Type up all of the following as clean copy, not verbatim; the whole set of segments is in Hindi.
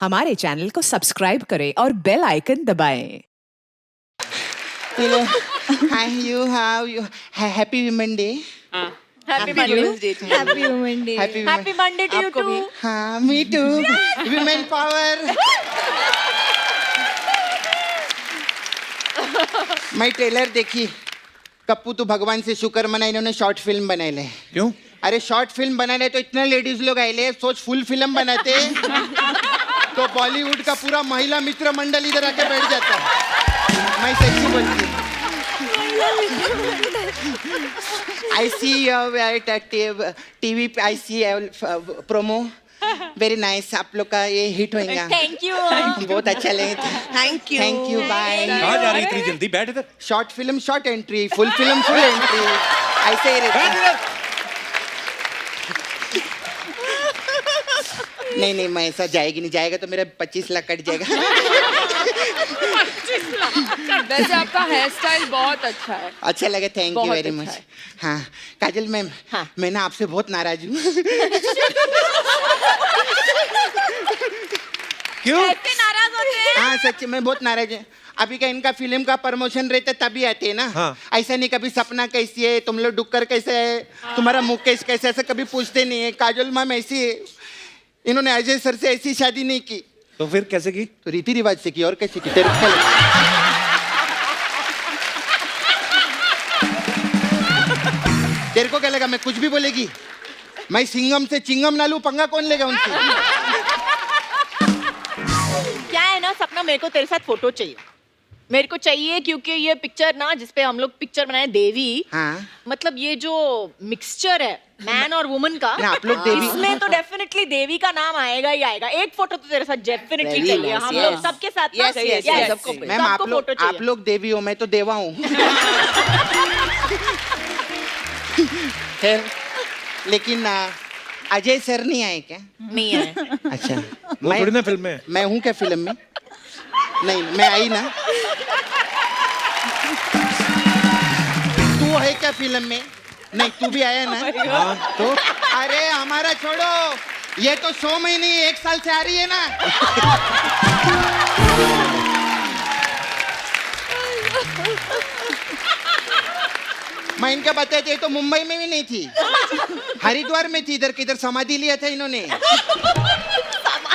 हमारे चैनल को सब्सक्राइब करें और बेल आइकन दबाएं। Hi, how you? Happy Women Day. Happy Women's Day to you. Happy Women Day. Happy Women. Happy Monday to you आपको भी। too. हाँ, me too. Women power. मैं ट्रेलर देखी। कप्पू तू भगवान से शुक्र मना, इन्होंने शॉर्ट फिल्म बनाए ले। क्यों? अरे शॉर्ट फिल्म बनाने तो इतने लेडीज लोग आए ले, सोच फुल फिल्म बनाते तो बॉलीवुड का पूरा महिला मित्र मंडल इधर आके बैठ जाता। मैं सच्ची बोलती हूँ। I see TV पे I see promo very nice। आप लोग का ये हिट होएगा। Thank you. बहुत अच्छा लगे। Thank you. Thank you, bye. कहाँ जा रही इतनी जल्दी? बैठ इधर। Short film short entry, full film full entry, ऐसे ही रहता है। नहीं मैं ऐसा जाएगी नहीं, जाएगा तो मेरा 25 लाख कट जाएगा। वैसे आपका हेयर स्टाइल बहुत अच्छा है। अच्छा लगे, थैंक यू बहुत वेरी अच्छा मच। है। हाँ काजल मैम, हाँ। मैं ना आपसे बहुत नाराज हूँ। क्यों? ऐसे नाराज होते हैं? हाँ सच्ची मैं बहुत नाराज हूँ। अभी का इनका फिल्म का प्रमोशन रहता तभी आते हैं ना। हाँ। ऐसा नहीं कभी सपना कैसी है, तुम लोग डुक्कर कैसे है, तुम्हारा मुकेश कैसे, ऐसा कभी पूछते नहीं है। काजल मैम ऐसी है, इन्होंने अजय सर से ऐसी शादी नहीं की तो फिर कैसे की? तो रीति रिवाज से की। और कैसे की? तेरे को क्या लगा? तेरे को क्या लगा मैं कुछ भी बोलेगी? मैं सिंगम से चिंगम ना लूं, पंगा कौन लेगा उनसे? क्या है ना सपना, मेरे को तेरे साथ फोटो चाहिए। मेरे को चाहिए क्योंकि ये पिक्चर ना जिसपे हम लोग पिक्चर बनाए देवी, हाँ मतलब ये जो मिक्सचर है मैन और वुमन का, ना, आप लोग देवी- इसमें तो डेफिनेटली देवी का नाम आएगा ही आएगा। एक फोटो तो तेरे साथ डेफिनेटली Very चाहिए। nice, हम yes. लोग सबके साथ ना- Yes, yes, Yes, yes, सबको सबको मैम फोटो चाहिए। आप लोग देवी हो, मैं तो देवा हूँ। खैर, लेकिन अजय सर नहीं आए क्या? नहीं है। अच्छा वो थोड़ी ना फिल्म में। मैं हूँ क्या फिल्म में? नहीं मैं आई ना। तू है क्या फिल्म में? नहीं तू भी आया ना। हाँ। तो अरे हमारा छोड़ो, ये तो 100 महीने 1 साल से आ रही है ना। मैं इनका बताया था, तो मुंबई में भी नहीं थी, हरिद्वार में थी। इधर किधर समाधि लिया था इन्होंने।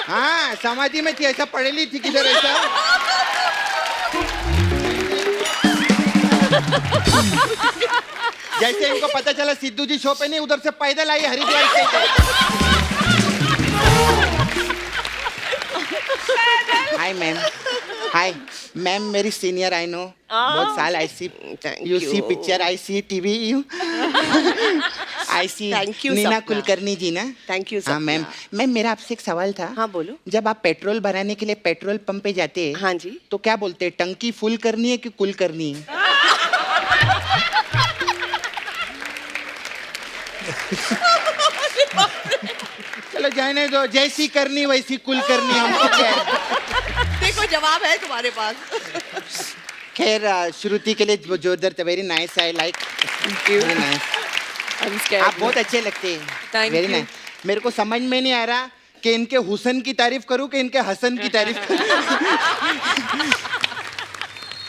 हाँ समाधि में थी, ऐसा पढ़े ली थी किधर ऐसा। जैसे इनको पता चला सिद्धू जी शो पे नहीं, उधर से पैदल आई हरिद्वार से इधर। Hi ma'am. हाय मैम, मेरी सीनियर आई नो, बहुत साल I see you see picture, I see TV you I see. Thank you, Neena Sapna. Kulkarni ji ना। Thank you, हाँ मैम। सपना। मैम मेरा आपसे एक सवाल था। हाँ बोलो। जब आप पेट्रोल भराने के लिए पेट्रोल पंप पे जाते हैं, हाँ जी। तो क्या बोलते हैं, टंकी फुल करनी है कि कुल करनी है? चलो जाने दो, जैसी करनी वैसी कुल करनी, हमको क्या है? देखो जवाब है तुम्हारे पास। खैर श्रुति के लिए जोरदार, very nice, I like very nice. आप बहुत अच्छे लगते हैं, Thank वेरी you. नाइस। मेरे को समझ में नहीं आ रहा कि इनके हुसन की तारीफ करूं कि इनके हसन की तारीफ करूं।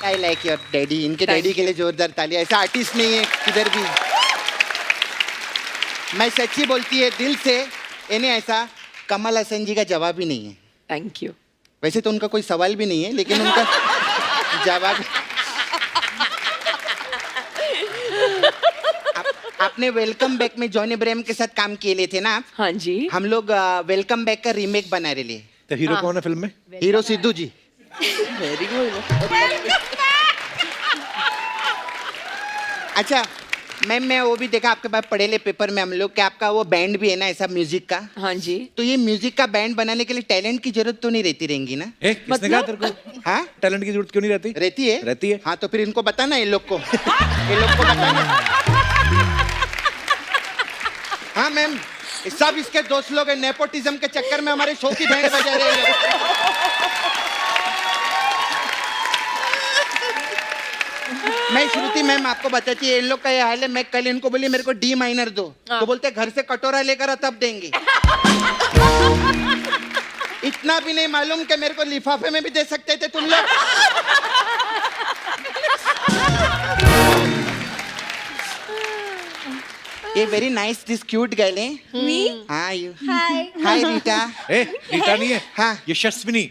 I like your daddy. इनके डैडी के लिए जोरदार तालियां। ऐसा आर्टिस्ट नहीं है किधर भी। मैं सच्ची बोलती है दिल से, इन्हें ऐसा कमल हसन जी का जवाब ही नहीं है। Thank you. वैसे तो उनका कोई सवाल भी नहीं है, लेकिन उनका जवाब। आपने वेलकम बैक में जॉन इब्राहिम के साथ काम किए थे ना आप? हाँ जी। हम लोग वेलकम बैक का रीमेक बना रहे लिए। तो हीरो कौन है फिल्म में? Hero Sidhu ji. Very good. अच्छा मैम, मैं वो भी देखा आपके पास पढ़े ले पेपर में हम लोग कि आपका वो बैंड भी है ना ऐसा म्यूजिक का। हाँ जी। तो ये म्यूजिक का बैंड बनाने के लिए टैलेंट की जरूरत तो नहीं रहती रहेंगी ना? किसने कहा तेरे को? हाँ टैलेंट की जरूरत क्यों नहीं रहती? रहती है। रहती है। हाँ तो फिर इनको बताना, ये लोग को ये लोग को बताना। हाँ मैम, सब इसके दोस्त लोग हैं, नेपोटिज्म के चक्कर में हमारे शो की बैंड बजा रहे हैं। मैं श्रुति मैम आपको बताती है, इन लोग का ये हाल है। मैं कल इनको बोली मेरे को डी माइनर दो, तो बोलते घर से कटोरा लेकर आ तब देंगे। इतना भी नहीं मालूम कि मेरे को लिफाफे में भी दे सकते थे तुम लोग। ये very nice this cute girl है। Me? हाँ यू Hi. हाय रीटा। ए रीता नहीं है, हाँ यशस्विनी।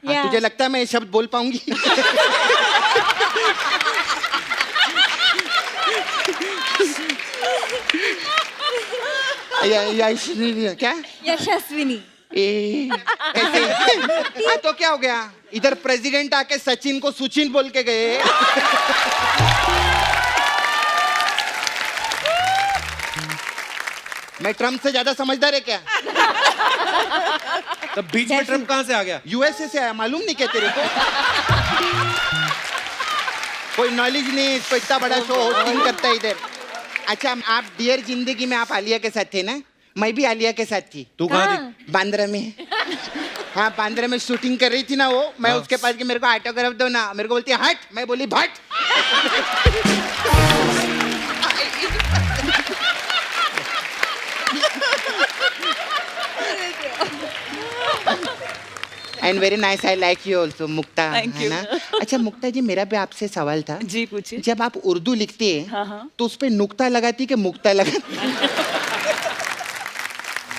हाँ, तुझे लगता है मैं ये शब्द बोल पाऊंगी? क्या यशस्विनी. ए ऐसे हाँ, तो क्या हो गया? इधर प्रेसिडेंट आके सचिन को सुचिन बोल के गए। मैं ट्रम्प से ज्यादा समझदार है क्या? तब बीच में ट्रम्प कहाँ से आ गया? यूएसए से आया, मालूम नहीं क्या तेरे को? कोई नॉलेज नहीं, इसको इतना बड़ा शो होस्टिंग करता है इधर। अच्छा, आप डियर जिंदगी में आप आलिया के साथ थे ना? मैं भी आलिया के साथ थी। तू कहाँ थी? बांद्रा में। हाँ, बांद्रा में शूटिंग कर रही थी ना वो। मैं उसके पास कि मेरे को ऑटोग्राफ दो ना। मेरे को बोलती है हट, मैं बोली Bhat. And very nice, I like you also Mukta, Thank है you. ना? अच्छा मुक्ता जी, मेरा भी आपसे सवाल था। जी पूछिए। जब आप उर्दू लिखती है हाँ। तो उस पे नुक्ता लगाती कि मुक्ता लगाती?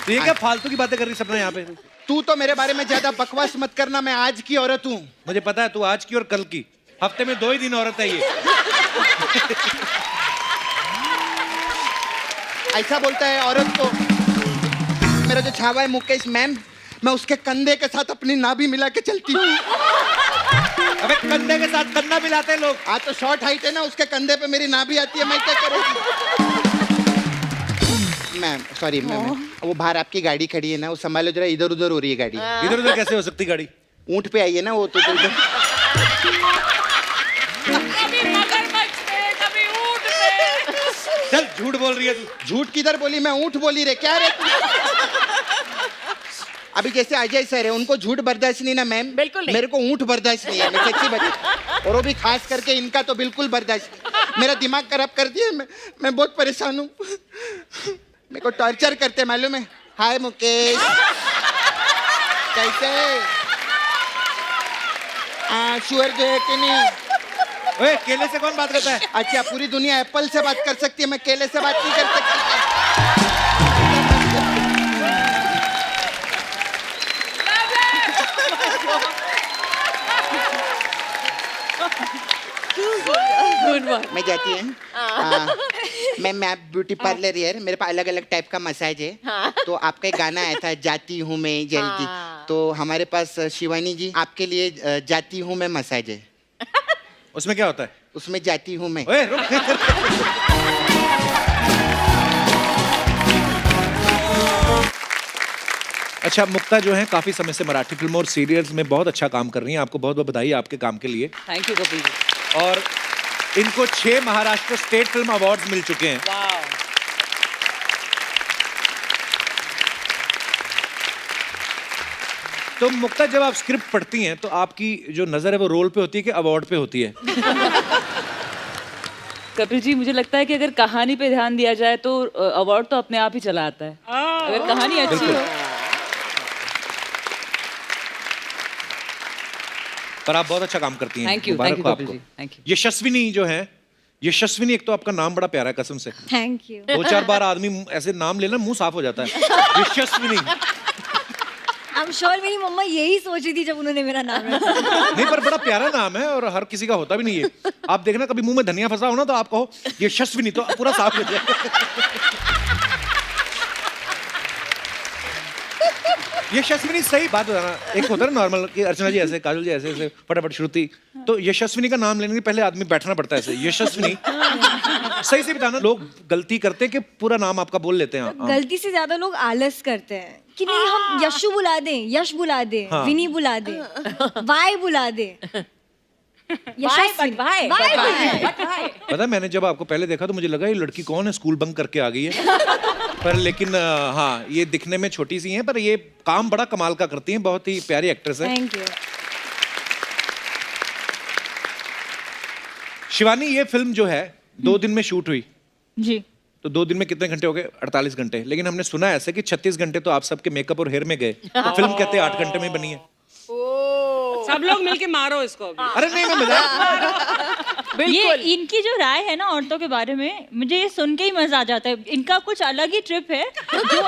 तो ये क्या फालतू की बातें कर रही सपना यहाँ पे? तू तो मेरे बारे में ज्यादा बकवास मत करना, मैं आज की औरत हूँ। मुझे पता है तू आज की और कल की, हफ्ते में 2 ही दिन औरत है ये। ऐसा बोलता है औरत को। मेरा जो छावा है मुकेश मैम, मैं उसके कंधे के साथ अपनी नाभि मिला के चलती हूँ। अबे कंधे के साथ कंधा मिलाते हैं लोग। हाँ तो शॉर्ट हाइट है ना, उसके कंधे पे मेरी नाभि आती है, मैं क्या करूँगी? मैम सॉरी मैम, वो बाहर आपकी गाड़ी खड़ी है ना, वो संभालो जरा, इधर उधर हो रही है गाड़ी। इधर उधर कैसे हो सकती गाड़ी? ऊंट पे आई है ना वो, तो इधर। कभी मगरमच्छ पे, कभी ऊंट पे। चल झूठ बोल रही है तू। झूठ किधर बोली? मैं ऊंट बोली रे, क्या रे? अभी जैसे अजय सर है, उनको झूठ बर्दाश्त नहीं ना मैम? बिल्कुल नहीं। मेरे को ऊंट बर्दाश्त नहीं है, मैं सच्ची बात। और वो भी खास करके इनका तो बिल्कुल बर्दाश्त नहीं। मेरा दिमाग खराब कर दिया, मैं बहुत परेशान हूँ। मेरे को टॉर्चर करते मालूम है। हाय मुकेश, कैसे? शुअर जो है कि नहीं? ओए केले से कौन बात करता है? अच्छा, पूरी दुनिया एप्पल से बात कर सकती है, मैं केले से बात नहीं कर सकती। Good one. मैं जाती है। मैं ब्यूटी पार्लर यार, मेरे पास अलग अलग टाइप का मसाज है। तो आपका एक गाना आया था, जाती हूँ मैं जल्दी। तो हमारे पास शिवानी जी आपके लिए जाती हूँ मैं मसाज है। उसमें क्या होता है? उसमें जाती हूँ मैं। ओए रुक। अच्छा, मुक्ता जो है काफी समय से मराठी फिल्मों और सीरियल्स में बहुत अच्छा काम कर रही हैं। आपको बहुत बहुत बधाई आपके काम के लिए। Thank you Kapil ji. और इनको 6 महाराष्ट्र स्टेट फिल्म अवार्ड्स मिल चुके हैं। वाह। तो मुक्ता, जब आप स्क्रिप्ट पढ़ती हैं तो आपकी जो नजर है वो रोल पे होती है कि अवार्ड पे होती है? कपिल जी, मुझे लगता है कि अगर कहानी पे ध्यान दिया जाए तो अवार्ड तो अपने आप ही चला आता है। अगर कहानी अच्छी हो। पर आप बहुत अच्छा काम करती हैं। थैंक यू मुबारक हो कपिल आपको। जी, थैंक यू। यशस्विनी जो है, यशस्विनी, एक तो आपका नाम बड़ा प्यारा है कसम से। Thank you. 2-4 बार आदमी ऐसे नाम लेना मुंह साफ हो जाता है। यशस्विनी। I'm sure मेरी मम्मा यही सोच रही थी जब उन्होंने मेरा नाम रखा। नहीं, पर बड़ा प्यारा नाम है और हर किसी का होता भी नहीं है। आप देखना कभी मुंह में धनिया फंसा हो ना, तो आप कहो यशस्विनी, तो पूरा साफ हो जाए। यशस्विनी, सही बात बताना, एक होता है ना नॉर्मल कि अर्चना जी ऐसे, काजल जी ऐसे ऐसे, फटाफट श्रुति, तो यशस्विनी का नाम लेने के पहले आदमी बैठना पड़ता है ऐसे, यशस्विनी। सही से बताना, लोग गलती करते हैं कि पूरा नाम आपका बोल लेते हैं। गलती से ज्यादा लोग आलस करते हैं कि नहीं, हम यशु बुला दें, यश बुला दें, हाँ। विनी बुला दें, वाई बुला दें। यशस्विनी। वाई पता है, मैंने जब आपको पहले देखा तो मुझे लगा ये लड़की कौन है, स्कूल बंक करके आ गई है। पर लेकिन हाँ, ये दिखने में छोटी सी हैं पर ये काम बड़ा कमाल का करती हैं, बहुत ही प्यारी एक्ट्रेस है। Thank you. शिवानी, ये फिल्म जो है 2 दिन में शूट हुई, जी। तो 2 दिन में कितने घंटे हो गए? 48 घंटे। लेकिन हमने सुना है ऐसे कि 36 घंटे तो आप सबके मेकअप और हेयर में गए, तो फिल्म कहते हैं 8 घंटे में बनी है। सब लोग मिलके मारो इसको अभी। अरे नहीं, मैं मजाक। ये इनकी जो राय है ना औरतों के बारे में, मुझे ये सुन के ही मजा आ जाता है। इनका कुछ अलग ही ट्रिप है। जो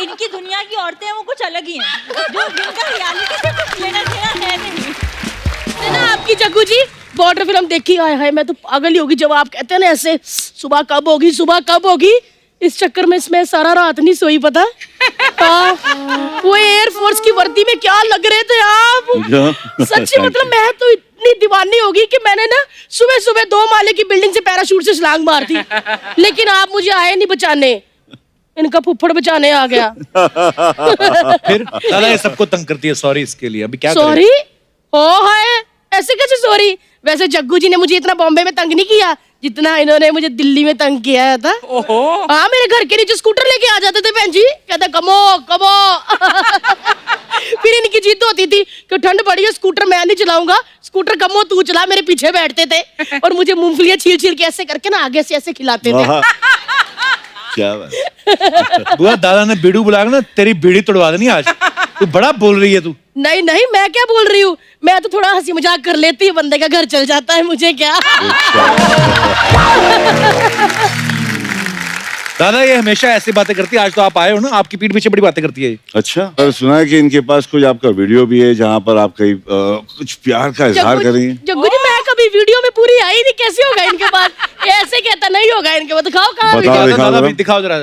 इनकी दुनिया की औरतें हैं वो कुछ अलग ही हैं, जो जिनका रियलिटी से कुछ लेना देना है नहीं। है ना आपकी जग्गू जी बॉर्डर फिल्म देखी? आए हाय मैं तो पागल ही होगी जब आप कहते हैं ना ऐसे सुबह कब होगी, सुबह कब होगी। इस चक्कर में इसमें सारा रात नहीं सोई, पता हाँ, वो एयरफोर्स की वर्दी में क्या लग रहे थे आप। सच्ची मतलब मैं तो इतनी दीवानी होगी कि मैंने ना सुबह सुबह 2 माले की बिल्डिंग से पैराशूट से छलांग मार दी, लेकिन आप मुझे आए नहीं बचाने, इनका फुफ्फड़ बचाने आ गया। फिर दादा ये सबको तंग करती है, सॉरी इसके लिए। अभी क्या सॉरी? ओ हाय, ऐसे कैसे सॉरी? वैसे जग्गू जी ने मुझे इतना बॉम्बे में तंग नहीं किया जितना इन्होंने मुझे दिल्ली में तंग किया था। हाँ, मेरे घर के नीचे स्कूटर लेके आ जाते थे बहन जी, कहते कमो कमो। फिर इनकी जिद होती थी कि ठंड पड़ी है, स्कूटर मैं नहीं चलाऊंगा, स्कूटर कमो तू चला। मेरे पीछे बैठते थे और मुझे मूंगफलियां छील छील के ऐसे करके ना आगे से ऐसे खिलाते थे। क्या बात। बुआ दादा ने बीड़ू बुला के ना तेरी बीड़ी तोड़वा देनी आज। तू बड़ा बोल रही है तू। नहीं नहीं, मैं क्या बोल रही हूँ, मैं तो थोड़ा हंसी मजाक कर लेती हूँ, बंदे का घर चल जाता है, मुझे क्या। दादा ये हमेशा ऐसी बातें करती है, आज तो आप आए हो ना, आपकी पीठ पीछे बड़ी बातें करती है। अच्छा, पर सुना है कि इनके पास कुछ आपका वीडियो भी है जहाँ पर आप कहीं कुछ प्यार का इजहार कर रही हैं। जग्गू जी मैं कभी वीडियो में पूरी आई नहीं, कैसे होगा इनके पास? ऐसे कहता नहीं होगा इनके पास। दिखाओ कहाँ बताओ, वीडियो? दिखाओ दादा जरा। भी दिखाओ जरा।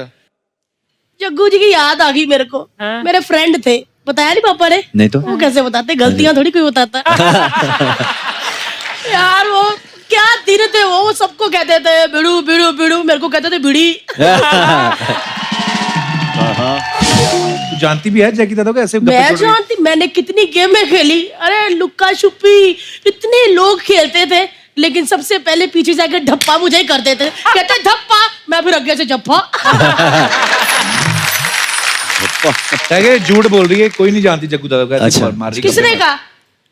जग्गू जी की याद आ गई मेरे को। मेरे फ्रेंड थे, बताया नहीं पापा ने? नहीं तो वो कैसे बताते, गलतियां थोड़ी कोई बताता। यार वो क्या दिन थे वो सबको कहते थे बिड़ू बिड़ू बिड़ू, मेरे को कहते थे बिड़ी। तू जानती भी है जैकी दादा को ऐसे? मैं जानती, मैंने कितनी गेमें खेली। अरे लुक्का छुपी इतने लोग खेलते थे, लेकिन सबसे पहले पीछे जाकर धप्पा मुझे ही करते थे। कहते धप्पा, मैं फिर आगे से झप्पा। झूठ बोल रही है, कोई नहीं जानती जग्गू दादा को ऐसे। अच्छा। मार रही किसने कहा?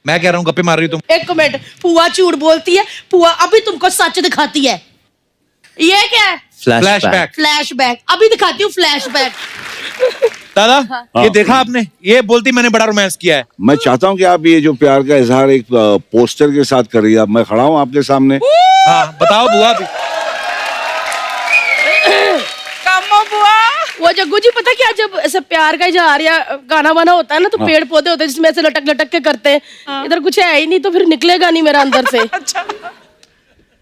मैं कह रहा हूँ गप्पे मार रही हो तुम। एक मिनट, पुआ झूठ बोलती है, पुआ अभी तुमको सच दिखाती है। ये क्या है? फ्लैशबैक। फ्लैशबैक अभी दिखाती हूँ, फ्लैशबैक। दादा ये देखा आपने, ये बोलती मैंने बड़ा रोमांस किया है। मैं चाहता हूँ कि आप ये जो प्यार का इजहार एक पोस्टर के साथ कर रही है। अब मैं खड़ा हूँ आपके सामने। हाँ बताओ बुआ भी। कमो बुआ। वो जग्गू जी पता क्या, जब ऐसे प्यार का इजहार या गाना वाना होता है ना, तो पेड़ पौधे होते हैं जिसमें ऐसे लटक लटक के करते हैं। इधर कुछ है ही नहीं, तो फिर निकलेगा नहीं मेरा अंदर से।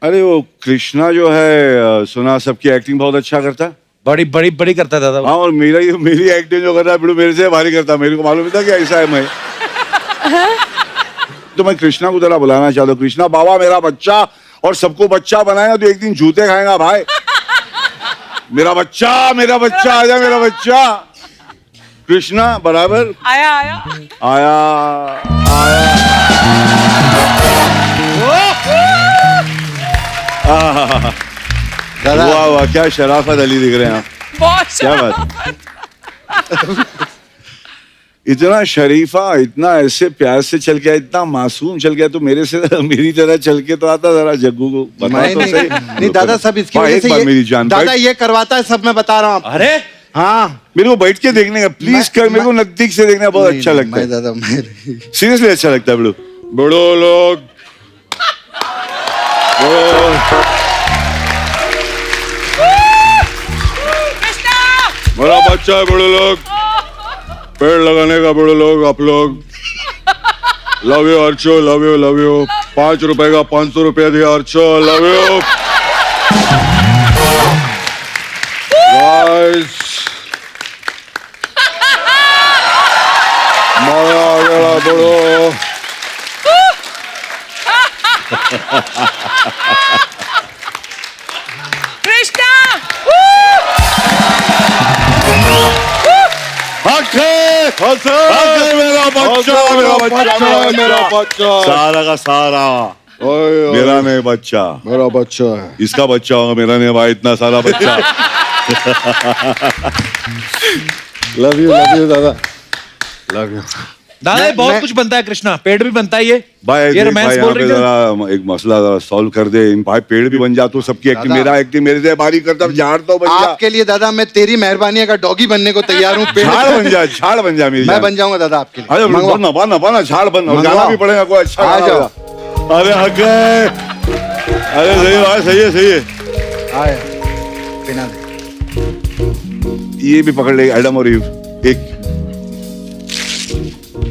अरे वो कृष्णा जो है, सुना सबकी एक्टिंग बहुत अच्छा करता है। बड़ी बड़ी बड़ी करता है दादा। हाँ, और मेरी एक्टिंग जो कर रहा है बिल्कुल मेरे से भारी करता है। मेरे को मालूम था कि ऐसा है मैं। तो मैं कृष्णा को जरा बुलाना चाहता हूँ। कृष्णा बाबा मेरा बच्चा, और सबको बच्चा बनाएगा तो एक दिन जूते खाएगा भाई। मेरा बच्चा आजा, मेरा बच्चा। कृष्णा बराबर आया आया आया आया। वाह वाह, क्या शराफत अली दिख रहे हैं आप। बहुत क्या बात। इतना शरीफा, इतना ऐसे प्यार से चल गया, इतना मासूम चल गया, तो मेरी तरह चल के तो आता। जरा जग्गू को बता तो सही। नहीं दादा, सब इसकी वजह एक से बार ये- मेरी जान दादा बैठ। ये करवाता है सब, मैं बता रहा हूँ आपको। अरे हाँ, मेरे को बैठ के देखने का प्लीज कर, मेरे को नजदीक से देखना बहुत अच्छा लगता है। दादा सीरियसली अच्छा लगता है। बड़ो लोग बड़ा बच्चा है, बड़े लोग पेड़ लगाने का, बड़े लोग आप लोग। Love you Archo, love you love you. 5 रुपए का 500 रुपया दिया अर्चो, लव यू गाइस। मजा आ गया बड़ो। कृष्णा। मेरा बच्चा सारा का सारा मेरा नहीं बच्चा, मेरा बच्चा है। इसका बच्चा होगा, मेरा नहीं भाई। इतना सारा बच्चा। लव यू दादा, लव यू। दादा ये बहुत कुछ बनता है कृष्णा, पेड़ भी बनता है ये भाई ये देख रोमांस भाई, बोल यहाँ पे रही थी। जरा एक मसला जरा सॉल्व कर दे। इन भाई पेड़ भी बन जा तू, सबकी एक्टिंग मेरा एक्टिंग मेरे से बारी करता, झाड़ तो बन जा। आपके लिए दादा मैं तेरी मेहरबानी का डॉगी बनने को तैयार हूँ। झाड़ बन जा, झाड़ बन जा मेरी मैं जान। बन जाऊंगा दादा आपके लिए। अरे मंगवा। बनना बनना बनना, झाड़ बनना, और मंगवाओ। गाना भी पड़ेगा कोई अच्छा आ गाना जाओ। होगा। अरे हक गए, अरे सही है भाई, सही है सही है। आए बिना दे। ये भी पकड़ ले एडम और ईव, एक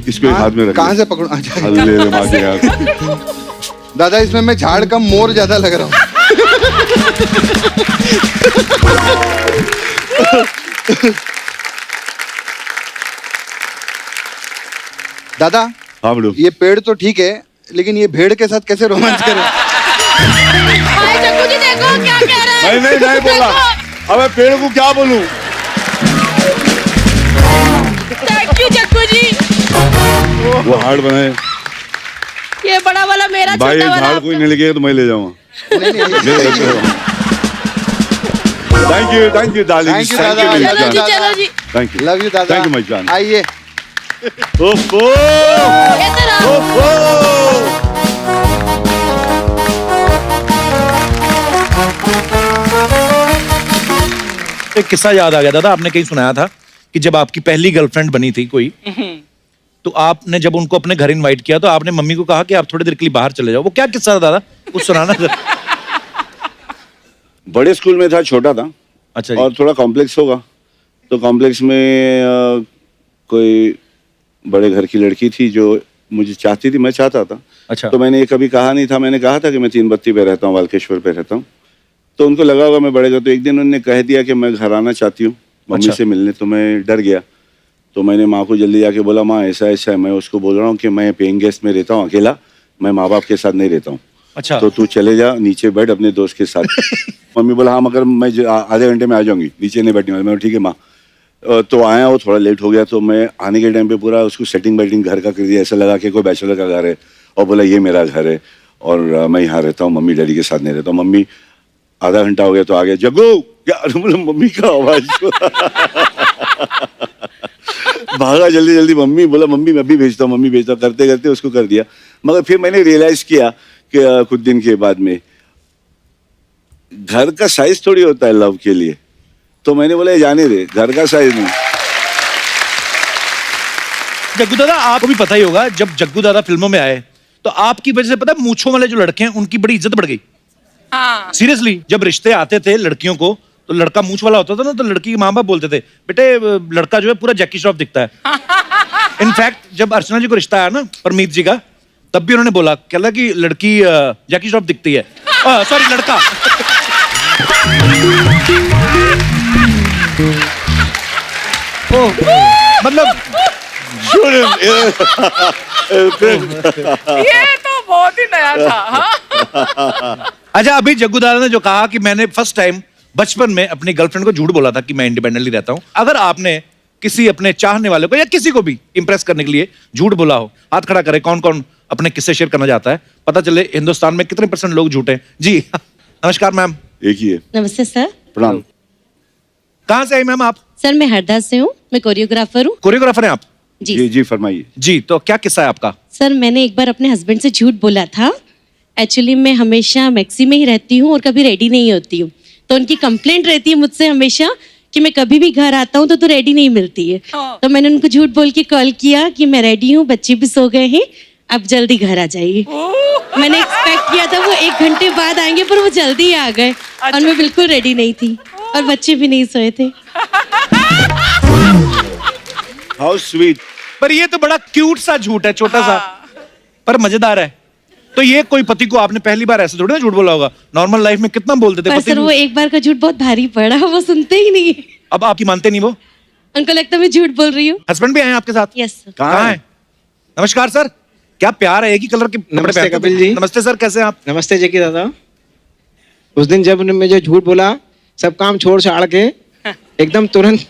इसको एक हाथ में रख। कहाँ से पकड़ूं? अच्छा। ले ले मार के हाथ। दादा इसमें मैं झाड़ कम मोर ज्यादा लग रहा हूँ। दादा हाँ बेटू, ये पेड़ तो ठीक है, लेकिन ये भेड़ के साथ कैसे रोमांस करें? हाय जग्गू जी देखो क्या कह रहे हैं। नहीं बोला। अबे पेड़ को क्या बोलूं? थैंक यू जग्गू जी। वो हार्ड बनाए ये बड़ा वाला मेरा, भाई, छोटा वाला झाड़ कोई नहीं लगेगा तो मैं ले जाऊंगा। नहीं नहीं thank you darling, Thank you, thank दादा। यू चलो जी चलो जी। थैंक यू, लव यू दादा। थैंक यू माय जान। आइए। ओफो इधर आओ। ओफो। एक किस्सा याद आ गया दादा, आपने कहीं सुनाया था कि जब आपकी पहली गर्लफ्रेंड बनी थी कोई, तो आपने जब उनको अपने घर इनवाइट किया तो आपने मम्मी को कहा कि आप थोड़ी देर के लिए बाहर चले जाओ। वो क्या किस्सा था दादा, कुछ सुनाना जरा। बड़े स्कूल में था, छोटा था। अच्छा जी। और थोड़ा कॉम्प्लेक्स होगा, तो कॉम्प्लेक्स में कोई बड़े घर की लड़की थी जो मुझे चाहती थी, मैं चाहता था। अच्छा। तो मैंने ये कभी कहा नहीं था, मैंने कहा था कि मैं 3 बत्ती पे रहता हूँ, वालकेश्वर पे रहता हूँ। तो उनको लगा होगा मैं बड़े घर, तो एक दिन उन्होंने कह दिया कि मैं घर आना चाहती हूँ मम्मी अच्छा। से मिलने। तो मैं डर गया, तो मैंने माँ को जल्दी जाके बोला, माँ ऐसा ऐसा है। मैं उसको बोल रहा हूँ कि मैं पेइंग गेस्ट में रहता हूँ अकेला, मैं माँ बाप के साथ नहीं रहता हूँ। अच्छा। तो तू चले जा नीचे बैठ अपने दोस्त के साथ। मम्मी बोला हाँ, मगर मैं आधे घंटे में आ जाऊंगी, नीचे नहीं बैठने वाला। मैं ठीक है माँ। तो आया, वो थोड़ा लेट हो गया, तो मैं आने के टाइम पे पूरा उसको सेटिंग बैटिंग घर का कर दिया, ऐसा लगा कि कोई बैचलर का घर है, और बोला ये मेरा घर है और मैं यहाँ रहता हूँ, मम्मी डैडी के साथ नहीं रहता हूँ। मम्मी आधा घंटा हो गया तो आ गया, जग्गू क्या? बोला मम्मी का आवाज। भागा जल्दी जल्दी, मम्मी बोला मम्मी मैं अभी भेजता हूँ, मम्मी भेजता हूँ। करते करते उसको कर दिया। मगर फिर मैंने रियलाइज किया कि कुछ दिन के बाद में घर का साइज थोड़ी होता है लव के लिए। तो मैंने बोला ये जाने दे, घर का साइज नहीं। जग्गू दादा आपको भी पता ही होगा, जब जग्गू दादा फिल्मों में आए तो आपकी वजह से पता है मूंछों वाले जो लड़के हैं उनकी बड़ी इज्जत बढ़ गई। हाँ। सीरियसली, जब रिश्ते आते थे लड़कियों को तो लड़का मूंछ वाला होता था ना, तो लड़की के माँ बाप बोलते थे बेटे लड़का जो है पूरा जैकी श्रॉफ दिखता है। इनफैक्ट जब अर्चना जी को रिश्ता आया ना परमीत जी का, तब भी उन्होंने बोला कहला कि लड़की जैकी श्रॉफ दिखती है, सॉरी लड़का। मतलब ये तो बहुत ही नया था। हाँ? अच्छा, अभी जग्गू दादा ने जो कहा कि मैंने फर्स्ट टाइम बचपन में अपनी गर्लफ्रेंड को झूठ बोला था कि मैं इंडिपेंडेंटली रहता हूं, अगर आपने किसी अपने चाहने वाले को या किसी को भी इंप्रेस करने के लिए झूठ बोला हो, हाथ खड़ा करे। कौन कौन अपने किस्से शेयर करना चाहता है, पता चले हिंदुस्तान में कितने % लोग झूठे हैं। जी नमस्कार मैम। एक ही है। नमस्ते सर। प्रणाम। कहाँ से आई मैम आप? सर मैं हरदा से हूँ, मैं कोरियोग्राफर हूँ। कोरियोग्राफर हैं आप? जी जी फरमाइए। जी, तो क्या किस्सा है आपका? सर मैंने एक बार अपने हस्बैंड से झूठ बोला था। एक्चुअली मैं हमेशा मैक्सी में ही रहती हूँ और कभी रेडी नहीं होती हूँ, तो उनकी कंप्लेंट रहती है मुझसे हमेशा कि मैं कभी भी घर आता हूँ तो तू रेडी नहीं मिलती है। तो मैंने उनको झूठ बोल के कॉल किया कि मैं रेडी हूँ, बच्चे भी सो गए हैं, आप जल्दी घर आ जाइए। मैंने एक्सपेक्ट किया था वो 1 घंटे बाद आएंगे, पर वो जल्दी ही आ गए। और मैं बिल्कुल रेडी नहीं थी और बच्चे भी नहीं सोए थे। How sweet. पर ये तो बड़ा क्यूट सा झूठ है, छोटा सा, पर मजेदार है। तो ये कोई पति को आपने पहली बार ऐसे थोड़ी ना झूठ बोला होगा, नॉर्मल लाइफ में कितना बोलते थे पर पति सर वो एक बार का झूठ बहुत भारी पड़ा, वो सुनते ही नहीं। अब आपकी मानते नहीं वो? उनको लगता है मैं झूठ बोल रही हूँ। हस्बैंड भी आए हैं आपके साथ? Yes sir. कहाँ है? नमस्कार सर, क्या प्यार है, एक ही कलर के कपड़े नमस्ते पहनते कपिल हो। जी। नमस्ते सर, कैसे हैं आप? नमस्ते जैकी दादा। उस दिन जब उन्होंने मुझे झूठ बोला, सब काम छोड़ छाड़ के एकदम तुरंत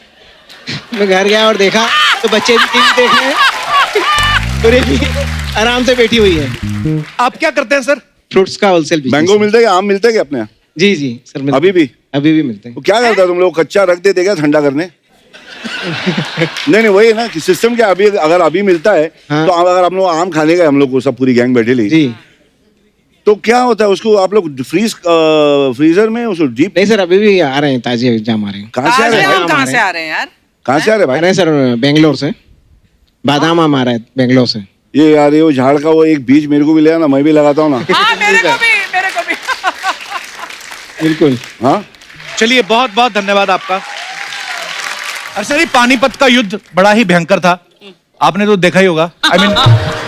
मैं घर गया और देखा तो बच्चे भी टीवी देख रहे हैं और ये भी आराम से बैठी हुई है। आप क्या करते हैं सर? फ्रूट्स का होलसेल बिजनेस। मैंगो मिलता है, आम मिलता है क्या अपने यहाँ? जी जी सर मिलते अभी भी? अभी भी मिलते हैं। तो क्या करता है तुम लोग, कच्चा रख देते क्या ठंडा करने? नहीं वही है ना कि सिस्टम क्या अभी अगर अभी मिलता है हाँ। तो अगर हम लोग आम खाने गए हम लोग को सब पूरी गैंग बैठे ली जी तो क्या होता है उसको आप लोग फ्रीजर में उसको डीप नहीं सर अभी भी आ रहे हैं ताजे जाम आ रहे हैं कहाँ से आ रहे हैं कहाँ से आ रहे हैं यार? कहाँ से आ रहे हैं आ भाई रहे हैं सर बेंगलोर से बादाम आम आ रहा है बेंगलोर से ये यार ये वो झाड़ का वो एक बीज मेरे को भी ले आना मैं भी लगाता हूँ ना हाँ मेरे को भी बिल्कुल हाँ चलिए बहुत बहुत धन्यवाद आपका। अर्चना जी, पानीपत का युद्ध बड़ा ही भयंकर था, आपने तो देखा ही होगा, आई मीन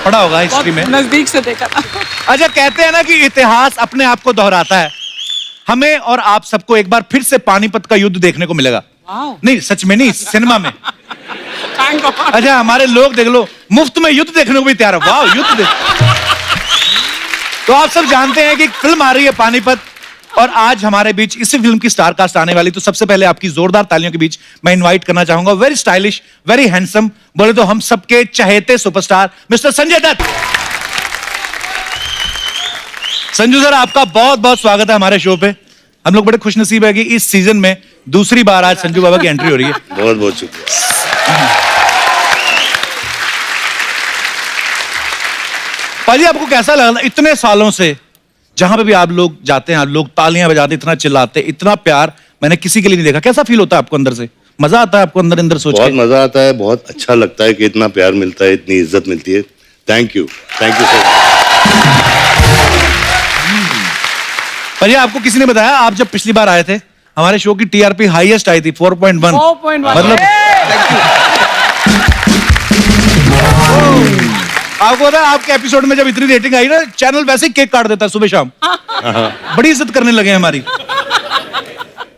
पढ़ा होगा हिस्ट्री में। नजदीक से देखा था। अच्छा, कहते हैं ना कि इतिहास अपने आप को दोहराता है। हमें और आप सबको एक बार फिर से पानीपत का युद्ध देखने को मिलेगा। नहीं सच में नहीं, सिनेमा में। अच्छा, हमारे लोग देख लो मुफ्त में युद्ध देखने को भी तैयार है। वाह, युद्ध देख। तो आप सब जानते हैं कि एक फिल्म आ रही है पानीपत, और आज हमारे बीच इसी फिल्म की स्टार कास्ट आने वाली। तो सबसे पहले आपकी जोरदार तालियों के बीच मैं इनवाइट करना चाहूंगा वेरी स्टाइलिश, वेरी हैंडसम, बोले तो हम सबके चहेते superstar mister Sanjay Dutt. Sanju sir, आपका बहुत बहुत स्वागत है हमारे शो पे। हम लोग बड़े खुशनसीब है कि इस सीजन में दूसरी बार आज संजू बाबा की एंट्री हो रही है। बहुत बहुत शुक्रिया। पाजी, आपको कैसा लगा इतने सालों से जहां पे भी आप लोग जाते हैं, आप लोग तालियां बजाते, इतना चिल्लाते, इतना प्यार मैंने किसी के लिए नहीं देखा। कैसा फील होता है आपको अंदर से? मजा आता है आपको अंदर अंदर सोच बहुत के? मजा आता है, बहुत अच्छा लगता है कि इतना प्यार मिलता है, इतनी इज्जत मिलती है। Thank you sir. पाजी, आपको किसी ने बताया आप जब पिछली बार आए थे हमारे शो की टीआरपी हाईएस्ट आई थी 4.1। 4.1 मतलब आपको पता है आपके एपिसोड में जब इतनी रेटिंग आई ना, चैनल वैसे ही केक काट देता है सुबह शाम। बड़ी इज्जत करने लगे हैं हमारी।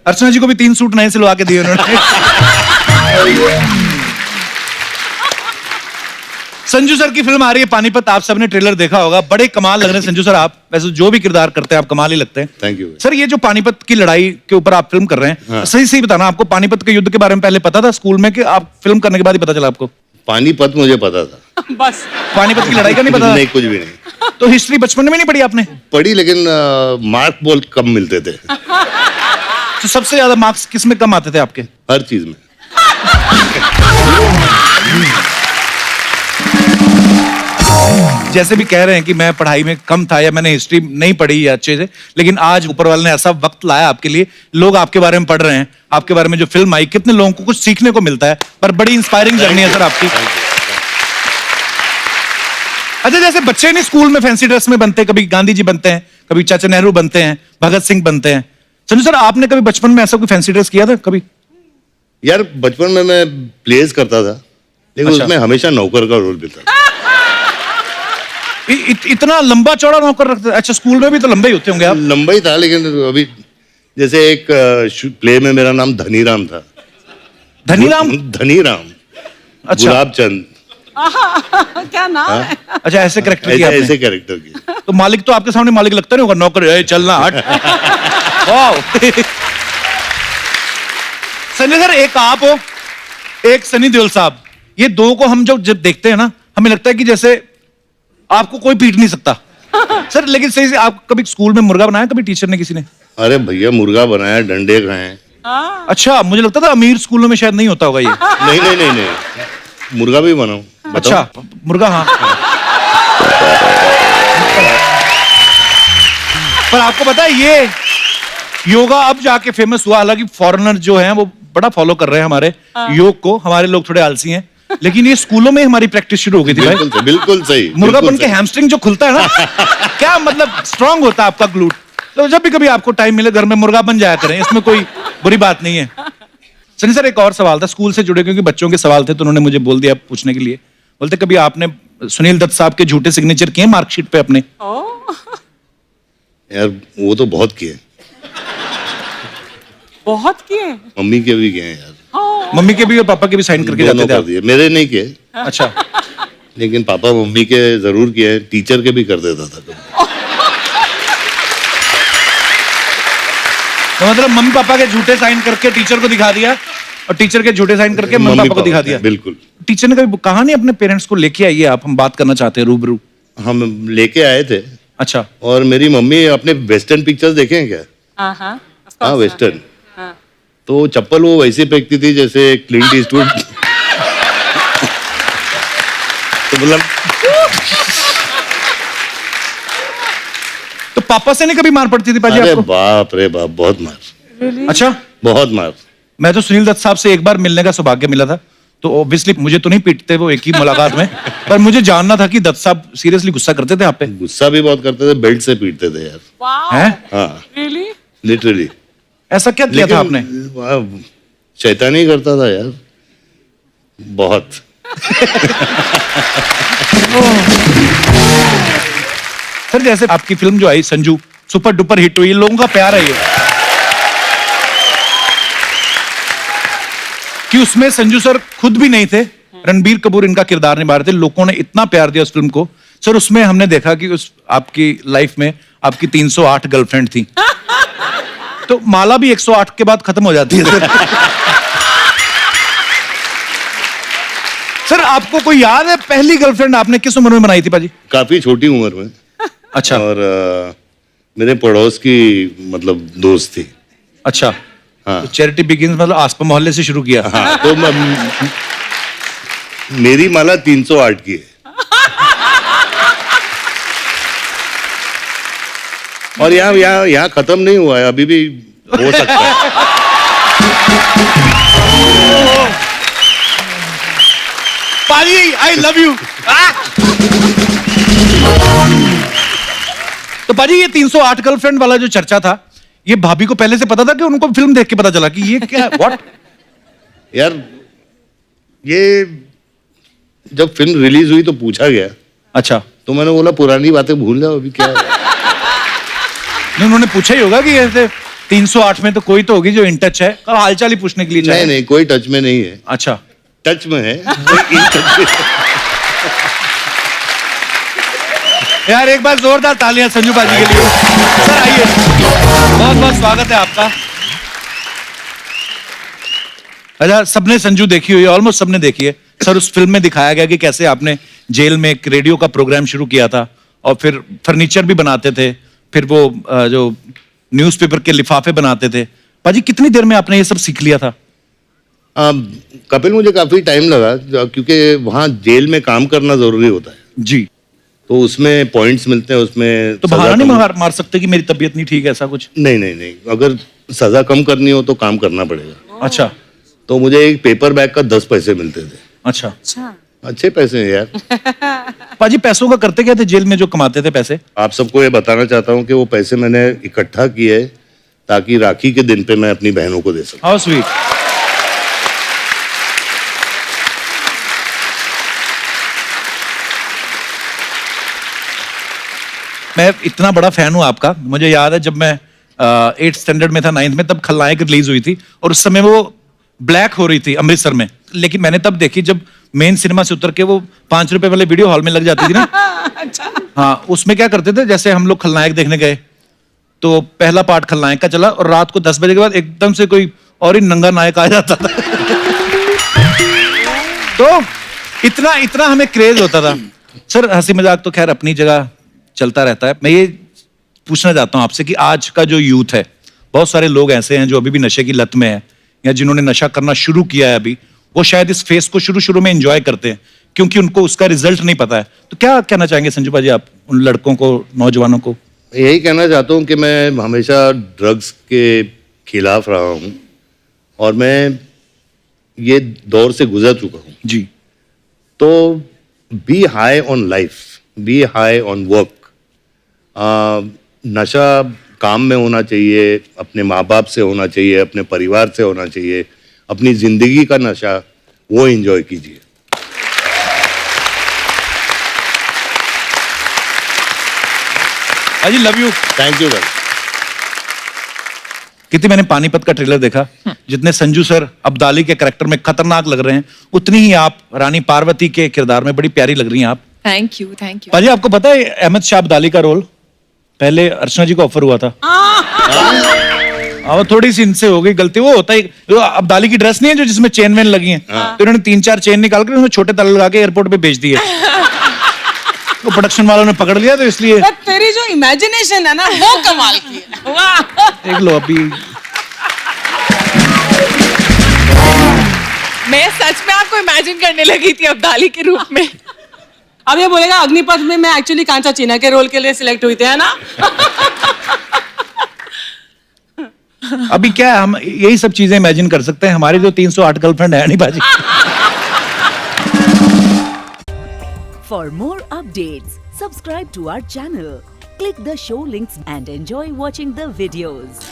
अर्चना जी को भी 3 सूट नए सिलवा के दिए उन्होंने। संजू सर की फिल्म आ रही है पानीपत, आप सबने ट्रेलर देखा होगा, बड़े कमाल लग रहे हैं संजू सर। आप वैसे जो भी किरदार करते हैं आप कमाल ही लगते हैं। थैंक यू सर, ये जो पानीपत की लड़ाई के ऊपर आप फिल्म कर रहे हैं, हाँ। सही सही बताना, आपको पानीपत के युद्ध के बारे में पहले पता था स्कूल में कि आप फिल्म करने के बाद ही पता चला आपको? पानीपत मुझे पता था, बस पानीपत की लड़ाई का नहीं पता? नहीं, कुछ भी नहीं। तो हिस्ट्री बचपन में नहीं पढ़ी आपने? पढ़ी, लेकिन मार्क बहुत कम मिलते थे। तो सबसे ज्यादा मार्क्स किस में कम आते थे आपके? हर चीज में। जैसे भी कह रहे हैं कि मैं पढ़ाई में कम था या मैंने हिस्ट्री नहीं पढ़ी या अच्छे से, लेकिन आज ऊपर वाले ने ऐसा वक्त लाया आपके लिए, लोग आपके बारे में पढ़ रहे हैं, आपके बारे में जो फिल्म आई, कितने लोगों को कुछ सीखने को मिलता है। पर बड़ी इंस्पायरिंग जर्नी है सर आपकी। अच्छा, जैसे बच्चे नहीं स्कूल में फैंसी ड्रेस में बनते, कभी गांधी जी बनते हैं, कभी चाचा नेहरू बनते हैं, भगत सिंह बनते हैं। संजू सर, आपने कभी बचपन में ऐसा कोई फैंसी ड्रेस किया था कभी? यार बचपन में मैं प्लेस करता था, लेकिन अच्छा। उसमें हमेशा नौकर का रोल मिलता था। इतना लंबा चौड़ा नौकर रखते? अच्छा, स्कूल में भी तो लंबे ही होते होंगे आप? लंबा ही था, लेकिन अभी जैसे एक प्ले में मेरा नाम धनीराम था। धनीराम? धनीराम। अच्छा। गुलाब चंद। क्या नाम है? अच्छा, ऐसे कैरेक्टर किया आपने? ऐसे कैरेक्टर किया। तो मालिक तो आपके सामने मालिक लगता नहीं होगा, नौकर ए, चलना हट। वाह। संजय सर, एक आप हो, एक सनी देओल साहब, ये दो को हम जब देखते हैं ना, हमें लगता है कि जैसे आपको कोई पीट नहीं सकता। सर, लेकिन सही से आप कभी स्कूल में मुर्गा बनाया कभी टीचर ने, किसी ने? अरे भैया, मुर्गा बनाया, डंडे खाए। अच्छा, मुझे लगता था अमीर स्कूलों में शायद नहीं होता होगा ये। नहीं नहीं नहीं नहीं, मुर्गा भी बनाऊं? अच्छा, मुर्गा, हाँ। पर आपको पता है ये योगा अब जाके फेमस हुआ, हालांकि फॉरेनर जो हैं वो बड़ा फॉलो कर रहे हैं हमारे योग को, हमारे लोग थोड़े आलसी हैं, लेकिन ये स्कूलों में हमारी प्रैक्टिस शुरू हो गई थी भाई। बिल्कुल सही। मुर्गा बिल्कुल बन के सही। हैमस्ट्रिंग जो खुलता है ना, क्या मतलब स्ट्रांग होता है आपका ग्लूट। तो जब भी कभी आपको टाइम मिले घर में मुर्गा बन जाया करें, इसमें कोई बुरी बात नहीं है। सनी सर, एक और सवाल था स्कूल से जुड़े, क्योंकि बच्चों के सवाल थे तो उन्होंने मुझे बोल दिया पूछने के लिए। बोलते कभी आपने सुनील दत्त साहब के झूठे सिग्नेचर किए मार्कशीट पे अपने? यार वो तो बहुत किए, बहुत किए। मम्मी के भी किए हैं यार। मम्मी के भी और पापा के भी साइन करके दोनों जाते थे कर आप? दिए, मेरे नहीं किए। अच्छा। लेकिन पापा मम्मी के जरूर किए, टीचर के भी कर देता था। तो मतलब मम्मी पापा के झूठे साइन करके टीचर को दिखा दिया, और टीचर के झूठे साइन करके मम्मी पापा को दिखा दिया? बिल्कुल। टीचर ने कभी कहा नहीं अपने पेरेंट्स को लेके आइए आप, हम बात करना चाहते हैं रूबरू? हम लेके आए थे। अच्छा। और मेरी मम्मी अपने वेस्टर्न पिक्चर्स देखे हैं क्या? हाँ, हाँ, वेस्टर्न। तो चप्पल वो वैसे फेंकती थी जैसे क्लिंट ईस्टवुड। तो मतलब तो पापा से नहीं कभी मार पड़ती थी पाजी अरे आपको? बाप रे बाप, बहुत मार। अच्छा, बहुत मार। मैं तो सुनील दत्त साहब से एक बार मिलने का सौभाग्य मिला था, तो ऑब्वियसली मुझे तो नहीं पीटते वो एक ही मुलाकात में, पर मुझे जानना था कि दत्त साहब सीरियसली गुस्सा करते थे आप पे? गुस्सा भी बहुत करते थे, बेल्ट से पीटते थे यार। हैं? हाँ, रियली? लिटरली। ऐसा क्या किया था आपने? शैतानी करता था यार, बहुत। सर जैसे आपकी फिल्म जो आई संजू, सुपर डुपर हिट हुई, लोगों का प्यार है ये, कि उसमें संजू सर खुद भी नहीं थे, रणबीर कपूर इनका किरदार निभा रहे थे, लोगों ने इतना प्यार दिया उस फिल्म को। सर उसमें हमने देखा कि उस आपकी लाइफ में आपकी 308 गर्लफ्रेंड थी, तो माला भी 108 के बाद खत्म हो जाती है सर। सर आपको कोई याद है पहली गर्लफ्रेंड आपने किस उम्र में बनाई थी पाजी? काफी छोटी उम्र में। अच्छा। और मेरे पड़ोस की मतलब दोस्त थी। अच्छा। हाँ। तो चैरिटी बिगिंस मतलब आसपा मोहल्ले से शुरू किया? हाँ, तो मेरी माला 308 की है। और यहाँ खत्म नहीं हुआ है, अभी भी हो सकता है। पाजी आई लव यू। तो पाजी ये 308 गर्लफ्रेंड वाला जो चर्चा था, ये भाभी को पहले से पता था कि उनको फिल्म देख के पता चला कि ये क्या व्हाट? यार ये जब फिल्म रिलीज हुई तो पूछा गया। अच्छा। तो मैंने बोला पुरानी बातें भूल जाओ, अभी क्या है। नहीं, उन्होंने पूछा ही होगा कि ऐसे 308 में तो कोई तो होगी जो इन टच है, और हालचाल ही पूछने के लिए चाहे। नहीं, कोई टच में नहीं है। अच्छा। टच में है, कोई इन टच में। यार एक बार जोरदार तालियां संजू पाजी के लिए। सर आइए, बहुत बहुत स्वागत है आपका। अच्छा, सबने संजू देखी हुई है, ऑलमोस्ट सबने देखी है। सर उस फिल्म में दिखाया गया कि कैसे आपने जेल में एक रेडियो का प्रोग्राम शुरू किया था, और फिर फर्नीचर भी बनाते थे, फिर वो जो न्यूज़पेपर के लिफाफे बनाते थे। पाजी कितनी देर में आपने ये सब सीख लिया था? कपिल मुझे काफी टाइम लगा, क्योंकि वहाँ जेल में काम करना जरूरी होता है जी। तो उसमें पॉइंट्स मिलते हैं, उसमें तो बहाना नहीं मार सकते कि मेरी तबीयत नहीं ठीक है, ऐसा कुछ? नहीं, अगर सजा कम करनी हो तो काम करना पड़ेगा। अच्छा। तो मुझे एक पेपर बैग का 10 पैसे मिलते थे। अच्छा। अच्छे पैसे हैं यार। पाजी पैसों का करते क्या थे जेल में जो कमाते थे पैसे? आप सबको ये बताना चाहता हूँ कि वो पैसे मैंने इकट्ठा किए ताकि राखी के दिन पे मैं अपनी बहनों को दे सकूं। How sweet. मैं इतना बड़ा फैन हूं आपका, मुझे याद है जब मैं 8th स्टैंडर्ड में था, 9th में, तब खलनायक रिलीज हुई थी, और उस समय वो ब्लैक हो रही थी अमृतसर में, लेकिन मैंने तब देखी जब मेन सिनेमा से उतर के वो 5 रुपए वाले वीडियो हॉल में लग जाती थी ना। अच्छा। हाँ, उसमें क्या करते थे, जैसे हम लोग खलनायक देखने गए तो पहला पार्ट खलनायक का चला, और रात को 10 बजे के बाद एकदम से कोई और ही नंगा नायक आ जाता था। तो इतना हमें क्रेज होता था। सर हंसी मजाक तो खैर अपनी जगह चलता रहता है। मैं ये पूछना चाहता हूँ आपसे कि आज का जो यूथ है, बहुत सारे लोग ऐसे हैं जो अभी भी नशे की लत में है, या जिन्होंने नशा करना शुरू किया है अभी, वो शायद इस फेस को शुरू में एंजॉय करते हैं क्योंकि उनको उसका रिजल्ट नहीं पता है। तो क्या कहना चाहेंगे संजू पाजी आप उन लड़कों को, नौजवानों को? यही कहना चाहता हूँ कि मैं हमेशा ड्रग्स के खिलाफ रहा हूँ, और मैं ये दौर से गुजर चुका हूँ जी। तो be high on life, be high on work. नशा काम में होना चाहिए, अपने माँ बाप से होना चाहिए, अपने परिवार से होना चाहिए, अपनी जिंदगी का नशा वो एंजॉय कीजिए। अजी लव यू। थैंक यू भाई। कितनी मैंने पानीपत का ट्रेलर देखा, जितने संजू सर अब्दाली के कैरेक्टर में खतरनाक लग रहे हैं, उतनी ही आप रानी पार्वती के किरदार में बड़ी प्यारी लग रही हैं आप। Thank you, thank you. पाजी आपको पता है अहमद शाह अब्दाली का रोल पहले अर्चना जी को ऑफर हुआ था। अब थोड़ी सी इनसे हो गई गलती। वो होता है जो अब्दाली की ड्रेस नहीं है जो जिसमें चेन वेन लगी है, तो इन्होंने 3-4 चेन निकाल कर उसमें छोटे ताले लगा के एयरपोर्ट पे बेच दिए। तो प्रोडक्शन वालों ने पकड़ लिया, तो इसलिए बट तेरी जो इमेजिनेशन है ना वो कमाल की है। वाह। देख लो अभी मैं सच में आपको इमेजिन करने लगी थी अब्दाली के रूप में। अब ये बोलेगा अग्निपथ में मैं एक्चुअली कांचा चीना के रोल के लिए सिलेक्ट हुई थी, है ना? अभी क्या है, हम यही सब चीजें इमेजिन कर सकते हैं। हमारी जो 308 गर्लफ्रेंड है नहीं बाजी। For more updates, subscribe to our channel, click the show links and enjoy watching the videos.